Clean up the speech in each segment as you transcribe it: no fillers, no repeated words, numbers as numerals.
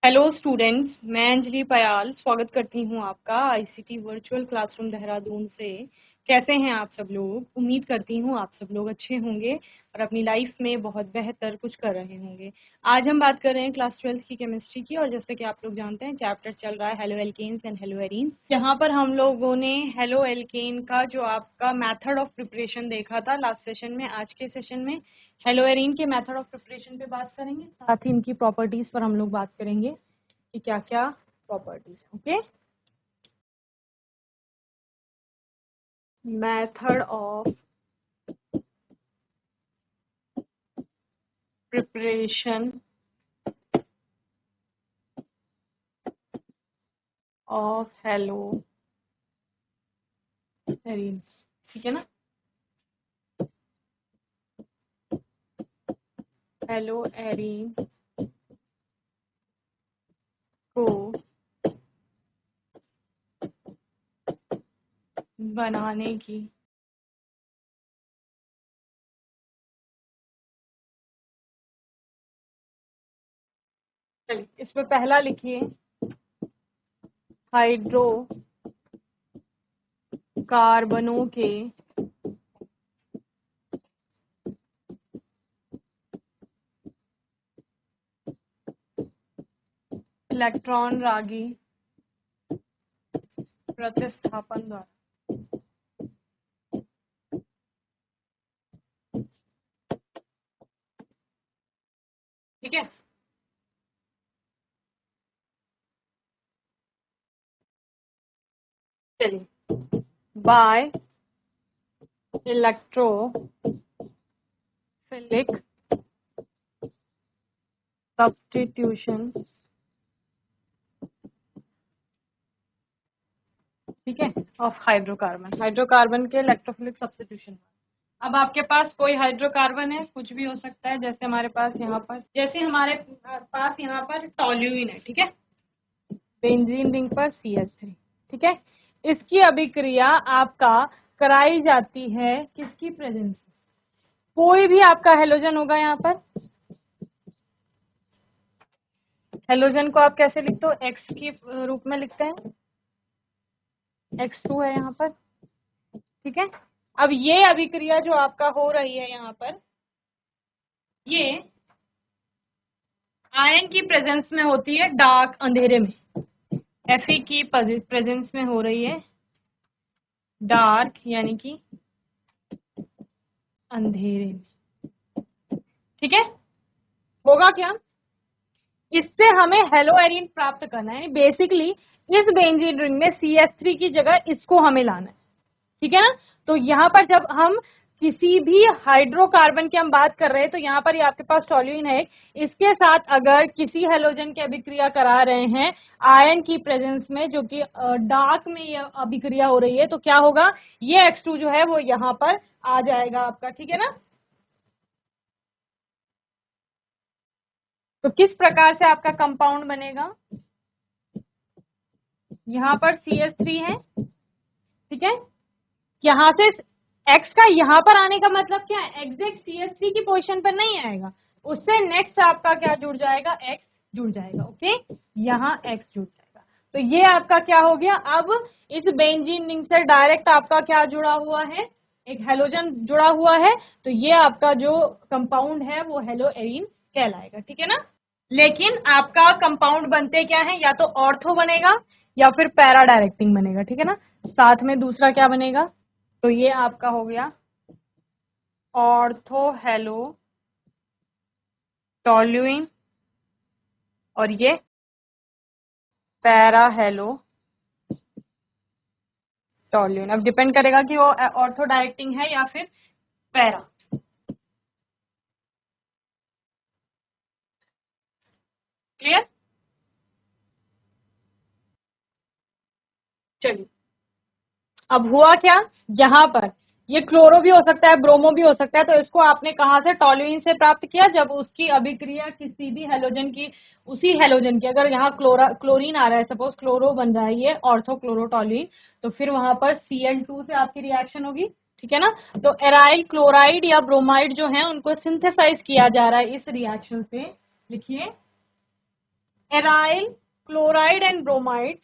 Hello students, मैं अंजलि पयाल स्वागत करती हूँ आपका आईसीटी वर्चुअल क्लासरूम देहरादून से। कैसे हैं आप सब लोग? उम्मीद करती हूँ आप सब लोग अच्छे होंगे और अपनी लाइफ में बहुत बेहतर कुछ कर रहे होंगे। आज हम बात कर रहे हैं क्लास 12th की केमिस्ट्री की, और जैसे कि आप लोग जानते हैं चैप्टर चल रहा है halo alkanes and halo arenes, जहाँ पर हम लोगों ने हेलो एल्केन का जो आपका मेथड ऑफ प्रिपरेशन देखा था लास्ट सेशन में। आज के सेशन में हेलो एरीन के मेथड ऑफ प्रिपरेशन पे बात करेंगे, साथ ही इनकी प्रॉपर्टीज पर हम लोग बात करेंगे कि क्या क्या properties. Okay, method of preparation of hello arenes, ठीक है ना। हेलो एरीन को बनाने की चलिए इसमें पहला लिखिए, हाइड्रो कार्बनों के इलेक्ट्रॉन रागी प्रतिस्थापन द्वारा। ठीक है, चलिए बाय इलेक्ट्रोफिलिक सब्स्टिट्यूशन, ठीक है, ऑफ हाइड्रोकार्बन के इलेक्ट्रोफिलिक सब्स्टिट्यूशन। अब आपके पास कोई हाइड्रोकार्बन है, कुछ भी हो सकता है, जैसे हमारे पास यहाँ पर, जैसे हमारे पास यहाँ पर टॉल्यूइन है, ठीक है, बेंजीन रिंग पर CH3, ठीक है। इसकी अभिक्रिया आपका कराई जाती है किसकी प्रेजेंस में? कोई भी आपका हेलोजन होगा यहाँ पर। हेलोजन को आप कैसे लिखते हो? एक्स के रूप में लिखते हैं, X2 है यहाँ पर, ठीक है। अब ये अभिक्रिया जो आपका हो रही है यहाँ पर, ये आयन की प्रेजेंस में होती है, डार्क अंधेरे में। Fe की प्रेजेंस में हो रही है, डार्क यानी कि अंधेरे में, ठीक है। होगा क्या? इससे हमें हेलो एरीन प्राप्त करना है, यानी बेसिकली इस बेंजीन रिंग में CH3 की जगह इसको हमें लाना है, ठीक है ना। तो यहाँ पर जब हम किसी भी हाइड्रोकार्बन की हम बात कर रहे हैं, तो यहाँ पर ये आपके पास टॉल्यूइन है, इसके साथ अगर किसी हेलोजन की अभिक्रिया करा रहे हैं आयन की प्रेजेंस में, जो कि डार्क में ये अभिक्रिया हो रही है, तो क्या होगा? ये X2 जो है वो यहाँ पर आ जाएगा आपका, ठीक है ना। तो किस प्रकार से आपका कंपाउंड बनेगा? यहाँ पर CH3 है, ठीक है। यहाँ से X का यहाँ पर आने का मतलब क्या है? एग्जैक्ट CH3 की पोजीशन पर नहीं आएगा, उससे नेक्स्ट आपका क्या जुड़ जाएगा? X जुड़ जाएगा, ओके, यहाँ X जुड़ जाएगा। तो ये आपका क्या हो गया? अब इस बेंजीन रिंग से डायरेक्ट आपका क्या जुड़ा हुआ है? एक हेलोजन जुड़ा हुआ है, तो ये आपका जो कंपाउंड है वो हेलो एरीन कहलाएगा, ठीक है ना। लेकिन आपका कंपाउंड बनते क्या है? या तो ऑर्थो बनेगा या फिर पैरा डायरेक्टिंग बनेगा, ठीक है ना। साथ में दूसरा क्या बनेगा? तो ये आपका हो गया ऑर्थो हेलो टॉल्यूइन, और ये पैरा हेलो टॉल्यूइन। अब डिपेंड करेगा कि वो ऑर्थो डायरेक्टिंग है या फिर पैरा, क्लियर। चलिए, अब हुआ क्या यहाँ पर? ये क्लोरो भी हो सकता है, ब्रोमो भी हो सकता है, तो इसको आपने कहाँ से? टॉल्यूइन से प्राप्त किया, जब उसकी अभिक्रिया किसी भी हेलोजन की, उसी हेलोजन की, अगर यहाँ क्लोरीन आ रहा है, सपोज क्लोरो बन रहा है ये ऑर्थो क्लोरोटॉल्यूइन, तो फिर वहां पर Cl2 से आपकी रिएक्शन होगी, ठीक है ना। तो एराइल क्लोराइड या ब्रोमाइड जो है उनको सिंथेसाइज किया जा रहा है इस रिएक्शन से। लिखिए aryl chloride and bromide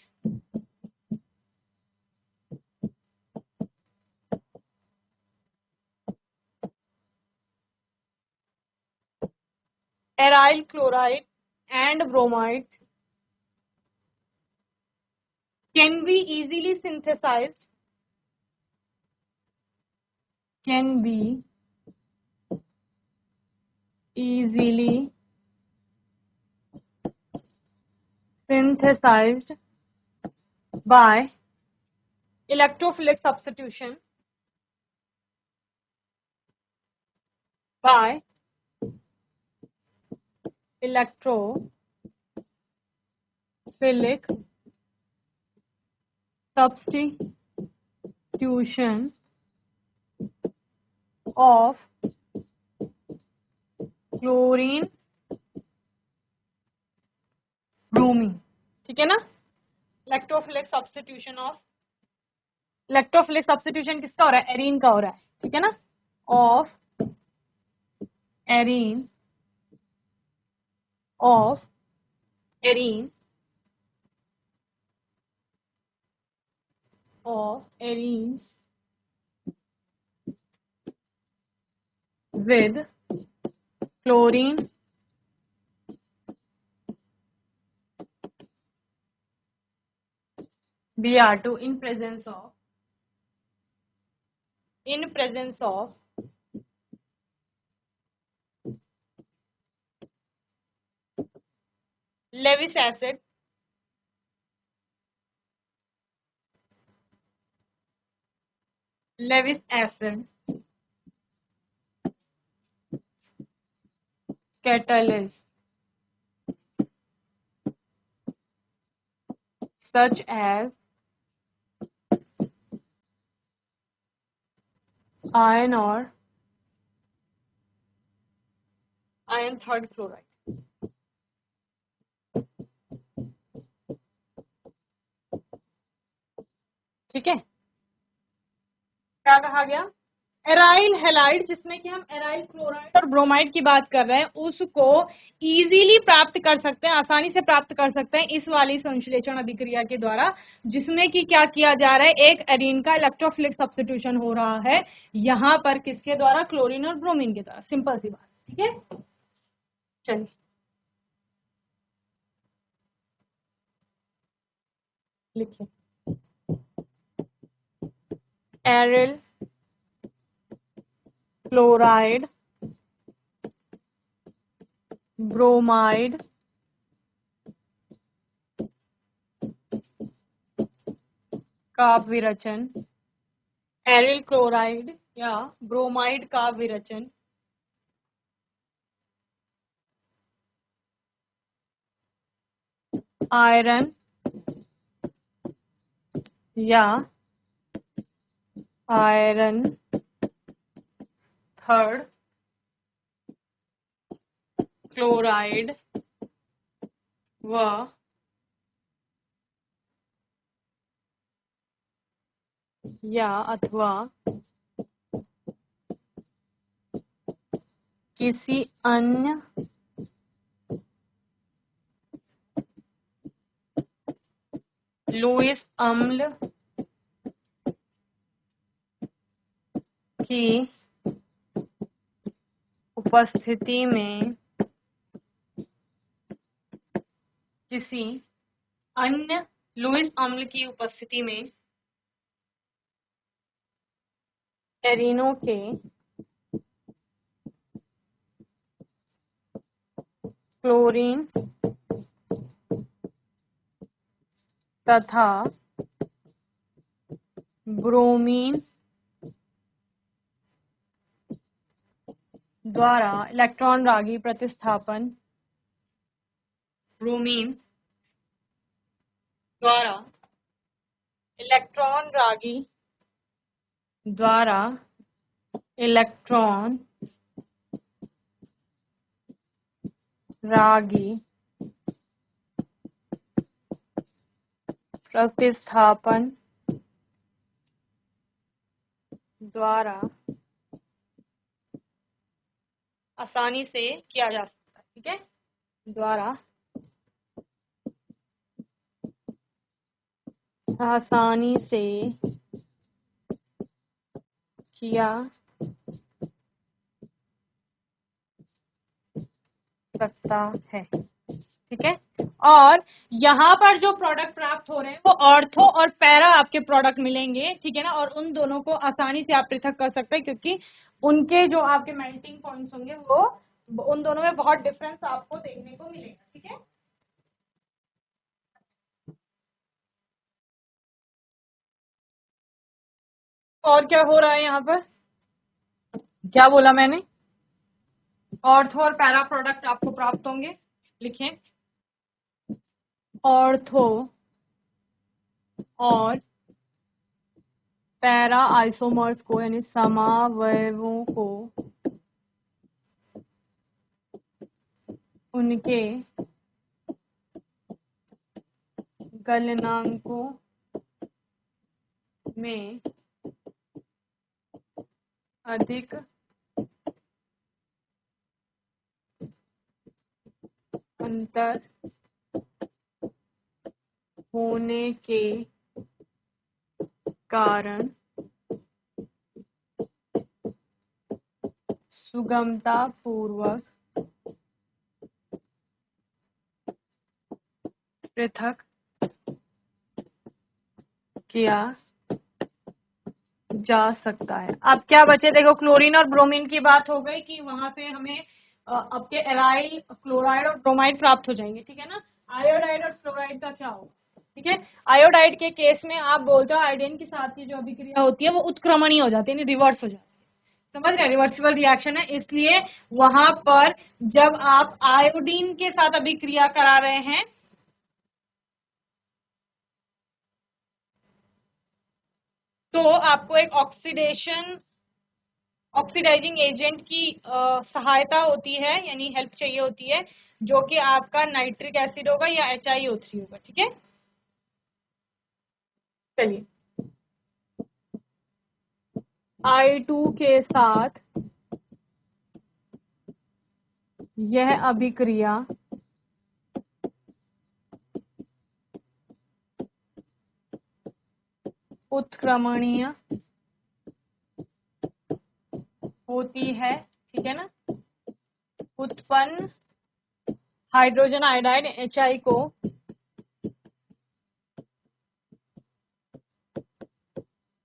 aryl chloride and bromide can be easily synthesized by electrophilic substitution by electrophilic substitution of chlorine bromine. ठीक है ना। इलेक्ट्रोफिलिक सब्स्टिट्यूशन किसका हो रहा है? एरीन का हो रहा है। ठीक है ना। Of arene with chlorine Br2 in presence of Lewis acid catalyst such as iron third chloride। ठीक है। क्या कहा गया? एराइल हैलाइड, जिसमें कि हम एराइल क्लोराइड और ब्रोमाइड की बात कर रहे हैं, उसको इजीली प्राप्त कर सकते हैं, आसानी से प्राप्त कर सकते हैं इस वाली संश्लेषण अभिक्रिया के द्वारा, जिसमें कि क्या किया जा रहा है? एक एरीन का इलेक्ट्रोफिलिक सब्स्टिट्यूशन हो रहा है यहां पर किसके द्वारा? क्लोरीन और ब्रोमीन के द्वारा। सिंपल सी बात। ठीक है। चलिए लिखिए। एरिल क्लोराइड ब्रोमाइड का विरचन, एरिल क्लोराइड या ब्रोमाइड का विरचन आयरन या आयरन थर्ड क्लोराइड व या अथवा किसी अन्य लुईस अम्ल की उपस्थिति में, किसी अन्य लुईस अम्ल की उपस्थिति में एरीनों के क्लोरीन तथा ब्रोमीन द्वारा इलेक्ट्रॉन रागी प्रतिस्थापन, ब्रोमीन द्वारा इलेक्ट्रॉन रागी प्रतिस्थापन द्वारा आसानी से किया जा सकता है। ठीक है। द्वारा आसानी से किया सकता है। ठीक है, और यहाँ पर जो प्रोडक्ट प्राप्त हो रहे हैं वो ऑर्थो और पैरा आपके प्रोडक्ट मिलेंगे। ठीक है ना, और उन दोनों को आसानी से आप पृथक कर सकते हैं क्योंकि उनके जो आपके मेल्टिंग पॉइंट्स होंगे वो उन दोनों में बहुत डिफरेंस आपको देखने को मिलेगा। ठीक है, और क्या हो रहा है यहाँ पर, क्या बोला मैंने, ऑर्थो और पैरा प्रोडक्ट आपको प्राप्त होंगे। लिखें, ऑर्थो और पैरा आइसोमर्स को यानी समावयवों को उनके गलनांकों में अधिक अंतर होने के कारण सुगमता पूर्वक पृथक किया जा सकता है। अब क्या बचे, देखो क्लोरीन और ब्रोमीन की बात हो गई कि वहां से हमें आपके एराइल क्लोराइड और ब्रोमाइड प्राप्त हो जाएंगे। ठीक है ना, आयोडाइड और फ्लोराइड का क्या होगा। ठीक है, आयोडाइड के केस में आप बोलते हो आयोडीन के साथ की जो अभिक्रिया होती है वो उत्क्रमणीय हो जाती है, रिवर्स हो जाती है। समझ रहे, रिवर्सिबल रिएक्शन है, इसलिए वहां पर जब आप आयोडीन के साथ अभिक्रिया करा रहे हैं तो आपको एक ऑक्सीडाइजिंग एजेंट की सहायता होती है, यानी हेल्प चाहिए होती है, जो कि आपका नाइट्रिक एसिड होगा या HiO3 होगा। ठीक है, चलिए I2 के साथ यह अभिक्रिया उत्क्रमणीय होती है। ठीक है ना, उत्पन्न हाइड्रोजन आयोडाइड HI को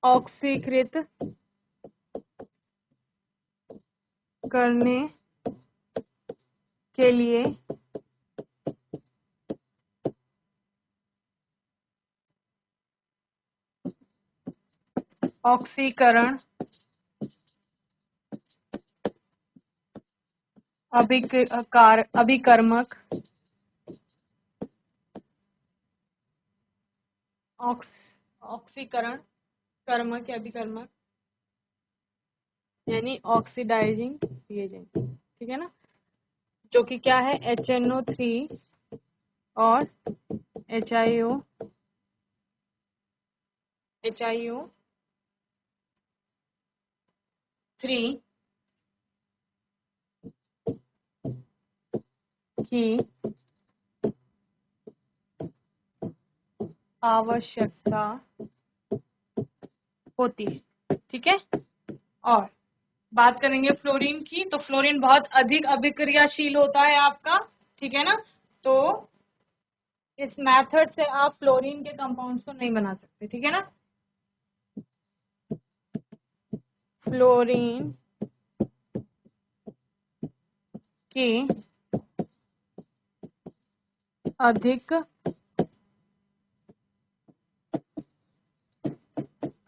ऑक्सीकृत करने के लिए ऑक्सीकरण अभिकर्मक ऑक्सीकरण कर्मक या अभिकर्मक यानी ऑक्सीडाइजिंग रिएजेंट। ठीक है ना, जो कि क्या है HNO3 और HiO3 की आवश्यकता होती है। ठीक है, और बात करेंगे फ्लोरीन की, तो फ्लोरीन बहुत अधिक अभिक्रियाशील होता है आपका। ठीक है ना, तो इस मेथड से आप फ्लोरीन के कंपाउंड्स को नहीं बना सकते। ठीक है ना, फ्लोरीन की अधिक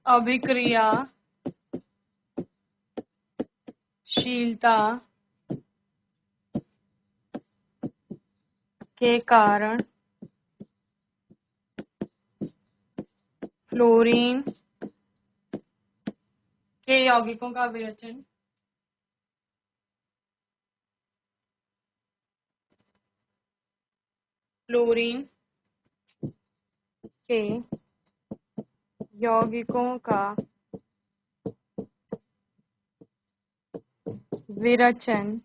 अभिक्रियाशीलता के कारण फ्लोरीन के यौगिकों का विरचन फ्लोरीन के यौगिकों का विरचन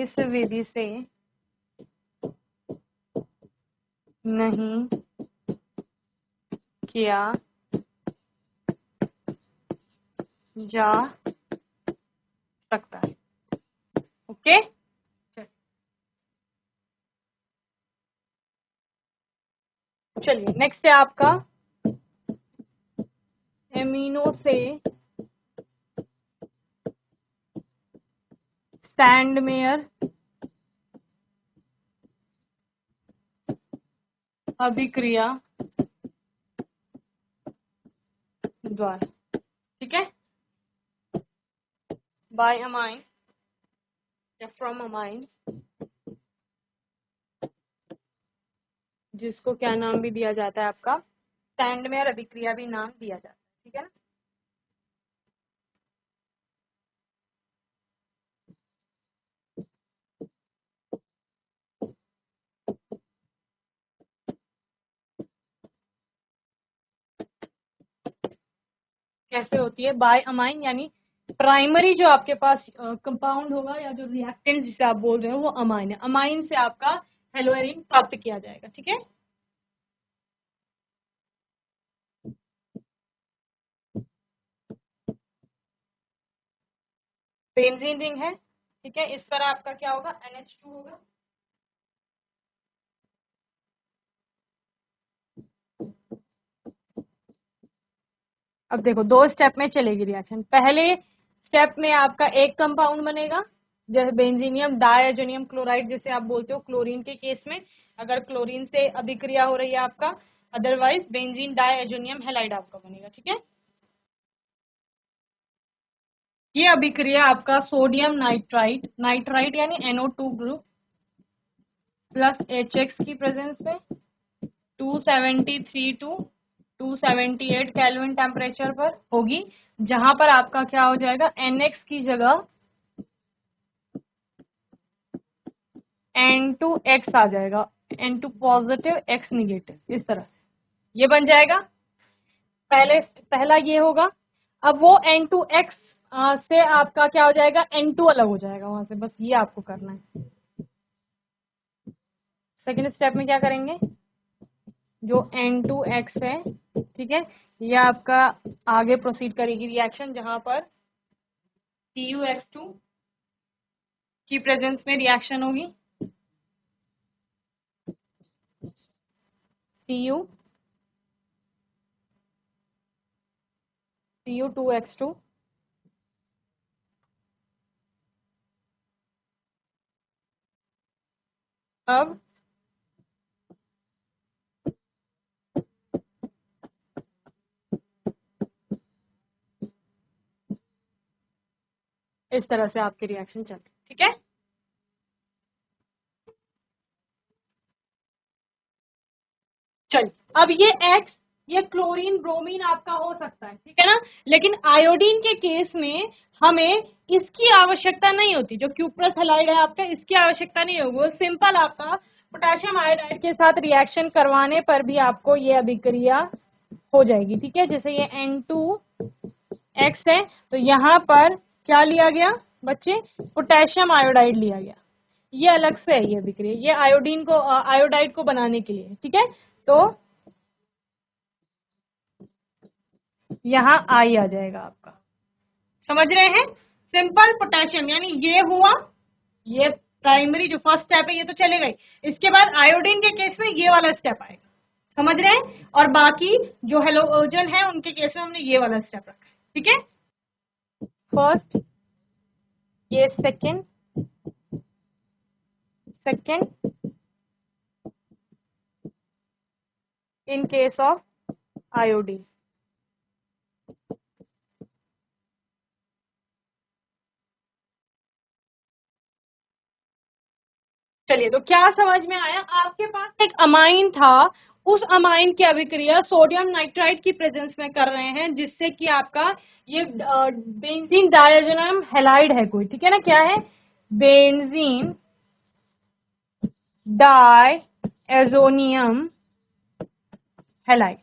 इस विधि से नहीं किया जा सकता है। ओके, चलिए नेक्स्ट है आपका एमिनो से सैंडमेयर अभिक्रिया द्वारा, ठीक है, बाय अमाइन या फ्रॉम अमाइन, जिसको क्या नाम भी दिया जाता है आपका, सैंडमेयर अभिक्रिया भी नाम दिया जाता है, ठीक है ना। कैसे होती है, बाय अमाइन, यानी प्राइमरी जो आपके पास कंपाउंड होगा या जो रिएक्टेंट जिसे आप बोल रहे हो वो अमाइन है, अमाइन से आपका हेलोएरिन प्राप्त किया जाएगा, ठीक है। बेंजीन रिंग है, ठीक है, इस पर आपका क्या होगा, NH2 होगा। अब देखो दो स्टेप में चलेगी रिएक्शन। पहले स्टेप में आपका एक कंपाउंड बनेगा, जैसे बेंजीनियम डायजोनियम क्लोराइड जिसे आप बोलते हो, क्लोरीन के केस में अगर क्लोरीन से अभिक्रिया हो रही है आपका, अदरवाइज बेंजीन डायजोनियम हैलाइड आपका बनेगा, ठीक है। ये अभिक्रिया आपका सोडियम नाइट्राइट, नाइट्राइट यानी NO2 ग्रुप प्लस HX की प्रेजेंस में 273 टू 278 केल्विन टेम्परेचर पर होगी, जहां पर आपका क्या हो जाएगा, NX की जगह N2X आ जाएगा, N2 पॉजिटिव X निगेटिव, इस तरह से ये बन जाएगा। पहला ये होगा। अब वो N2X से आपका क्या हो जाएगा, N2 अलग हो जाएगा वहां से, बस ये आपको करना है। सेकेंड स्टेप में क्या करेंगे, जो N2X है, ठीक है, ये आपका आगे प्रोसीड करेगी रिएक्शन, जहां पर CuX2 की प्रेजेंस में रिएक्शन होगी, Cu2X2 अब इस तरह से आपके रिएक्शन चलते, ठीक है। चलिए, अब ये X, ये क्लोरीन ब्रोमीन आपका हो सकता है, ठीक है ना, लेकिन आयोडीन के केस में हमें इसकी आवश्यकता नहीं होती, जो क्यूप्रस हैलाइड है आपका, इसकी आवश्यकता नहीं होगी, वो सिंपल आपका पोटेशियम आयोडाइड के साथ रिएक्शन करवाने पर भी आपको ये अभिक्रिया हो जाएगी, ठीक है। जैसे ये N2X है, तो यहाँ पर क्या लिया गया बच्चे, पोटेशियम आयोडाइड लिया गया, ये अलग से है ये अभिक्रिया, ये आयोडीन को आयोडाइड को बनाने के लिए, ठीक है। तो यहाँ आई आ जाएगा आपका, समझ रहे हैं, सिंपल पोटेशियम, यानी ये हुआ, ये प्राइमरी जो फर्स्ट स्टेप है ये तो चले गई, इसके बाद आयोडीन के केस में ये वाला स्टेप आएगा, समझ रहे हैं, और बाकी जो हेलोजन है उनके केस में हमने ये वाला स्टेप रखा है, ठीक है। फर्स्ट, ये second in case of iodine. चलिए, तो क्या समझ में आया, आपके पास एक अमाइन था, उस अमाइन की अभिक्रिया सोडियम नाइट्राइट की प्रेजेंस में कर रहे हैं, जिससे कि आपका ये बेंजीन डायजोनियम हैलाइड है कोई, ठीक है ना, क्या है, बेंजीन डायजोनियम हैलाइड,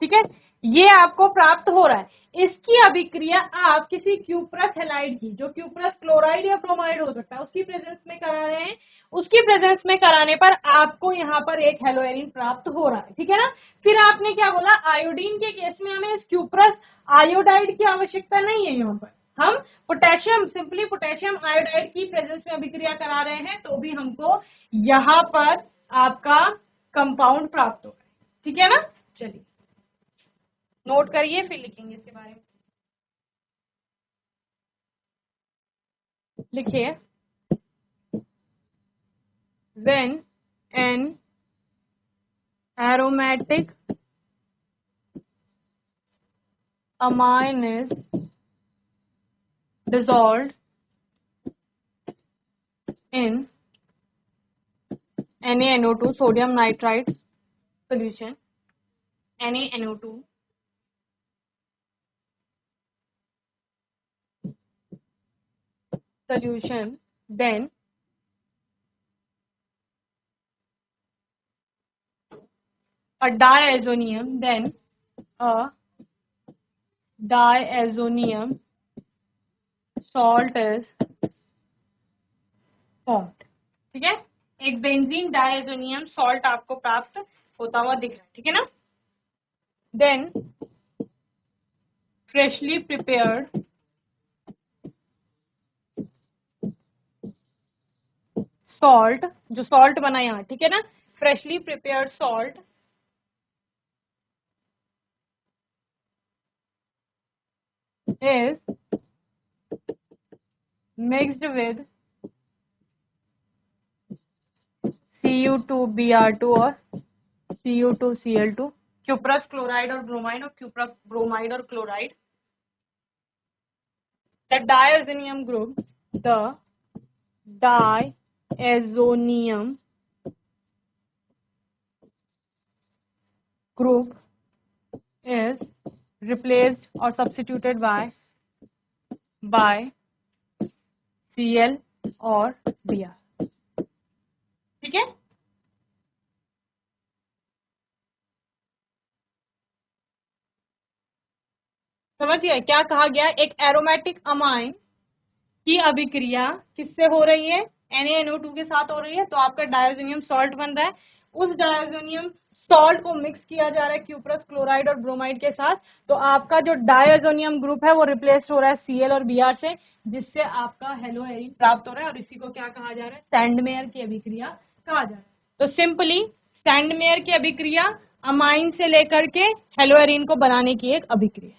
ठीक है। ये आपको प्राप्त हो रहा है। इसकी अभिक्रिया आप किसी क्यूप्रस हैलाइड की, जो क्यूप्रस क्लोराइड या ब्रोमाइड हो सकता है, उसकी प्रेजेंस में करा रहे हैं। उसकी प्रेजेंस में कराने पर आपको यहाँ पर एक हेलोएरिन प्राप्त हो रहा है, ठीक है ना। फिर आपने क्या बोला, आयोडीन के केस में हमें इस क्यूप्रस आयोडाइड की आवश्यकता नहीं है। यहाँ पर हम पोटेशियम, सिंपली पोटेशियम आयोडाइड की प्रेजेंस में अभिक्रिया करा रहे हैं, तो भी हमको यहाँ पर आपका कंपाउंड प्राप्त हो रहा है, ठीक है ना। चलिए नोट करिए, फिर लिखेंगे इसके बारे में। लिखिए, when an aromatic amine is dissolved in NaNO2 sodium nitrite solution, NaNO2 solution, then a diazonium, then a diazonium salt is formed, ठीक है। एक बेंजीन डायजोनियम सॉल्ट आपको प्राप्त होता हुआ दिख रहा है, ठीक है ना। देन फ्रेशली प्रिपेयर्ड सॉल्ट, जो सॉल्ट बना यहाँ, ठीक है ना, freshly prepared salt is mixed with Cu2Br2 और Cu2Cl2, क्यूप्रस क्लोराइड और ब्रोमाइड, और क्यूप्रस ब्रोमाइड और chloride. The diazonium group, the diazonium group is replaced or substituted by Cl और Br, ठीक है। समझिए क्या कहा गया, एक एरोमेटिक अमाइन की अभिक्रिया किससे हो रही है, NaNO2 के साथ हो रही है, तो आपका डायजोनियम सॉल्ट बन रहा है। उस डायजोनियम सॉल्ट को मिक्स किया जा रहा है क्यूप्रस क्लोराइड और ब्रोमाइड के साथ, तो आपका जो डायजोनियम ग्रुप है वो रिप्लेस हो रहा है Cl और Br से, जिससे आपका हेलोएरिन प्राप्त हो रहा है, और इसी को क्या कहा जा रहा है, सैंडमेयर की अभिक्रिया कहा जा रहा है। तो सिंपली सैंडमेयर की अभिक्रिया अमाइन से लेकर के हेलोएरिन को बनाने की एक अभिक्रिया।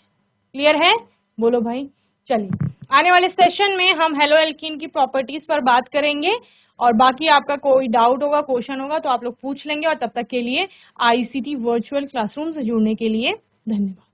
क्लियर है, बोलो भाई। चलिए आने वाले सेशन में हम हेलो एल्कीन की प्रॉपर्टीज पर बात करेंगे, और बाकी आपका कोई डाउट होगा, क्वेश्चन होगा तो आप लोग पूछ लेंगे। और तब तक के लिए ICT वर्चुअल क्लासरूम से जुड़ने के लिए धन्यवाद।